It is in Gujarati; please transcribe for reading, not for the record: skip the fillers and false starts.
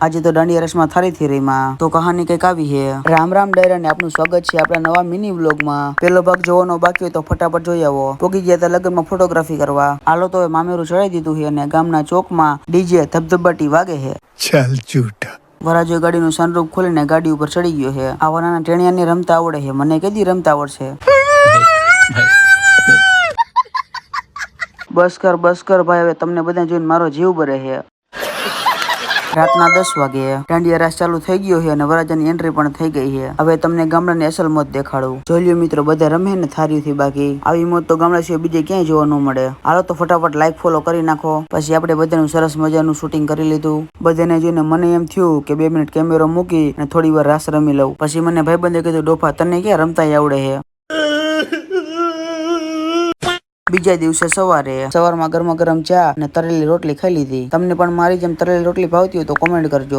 આજે તો દાંડિયા રસમાં થાળી થઈ રહીમાં તો કહાની કઈક આવી છે। રામ રામ ડાયરા ને આપનું સ્વાગત છે આપણા નવા મિની વ્લોગમાં। પેલો ભાગ જોવાનો બાકી હોય તો ફટાફટ જોઈ આવો। પોગી ગયા હતા લગ્નમાં ફોટોગ્રાફી કરવા। હાલો તો મામેરું ચડાવી દીધું છે અને ગામના ચોકમાં ડીજે ધબધબાટી વાગે છે। ચાલ જૂઠા। વરાજો ગાડીનું સનરૂફ ખોલીને ગાડી ઉપર ચડી ગયો છે। આવા નાના ટેણિયાને રમતા આવડે છે, મને કદી રમતા આવડશે। બસ કર ભાઈ, હવે તમને બધા જોઈને મારો જીવ બરે છે। રાતના 10 વાગે દાંડિયા રાસ ચાલુ થઈ ગયો છે અને વરાજાની એન્ટ્રી પણ થઈ ગઈ છે। હવે તમને ગામડાની અસલ મોત દેખાડું। જોઈ લ્યો મિત્રો, બધા રમે ને થારીથી બાકી આવી મોત તો ગામડા સિવાય બીજે ક્યાંય જોવા ન મળે। હાલો તો ફટાફટ લાઈક ફોલો કરી નાખો। પછી આપણે બધાનું સરસ મજાનું શૂટિંગ કરી લીધું। બધાને જોઈને મને એમ થયું કે 2 મિનિટ કેમેરો મૂકી અને થોડી વાર રાસ રમી લઉં। પછી મને ભાઈબંધે કીધું, ડોફા તને ક્યાં રમતા આવડે છે? બીજા દિવસે સવારમાં ગરમા ગરમ ચા અને તળેલી રોટલી ખાઈ લીધી। તમને પણ મારી જેમ તળેલી રોટલી ભાવતી હોય તો કોમેન્ટ કરજો।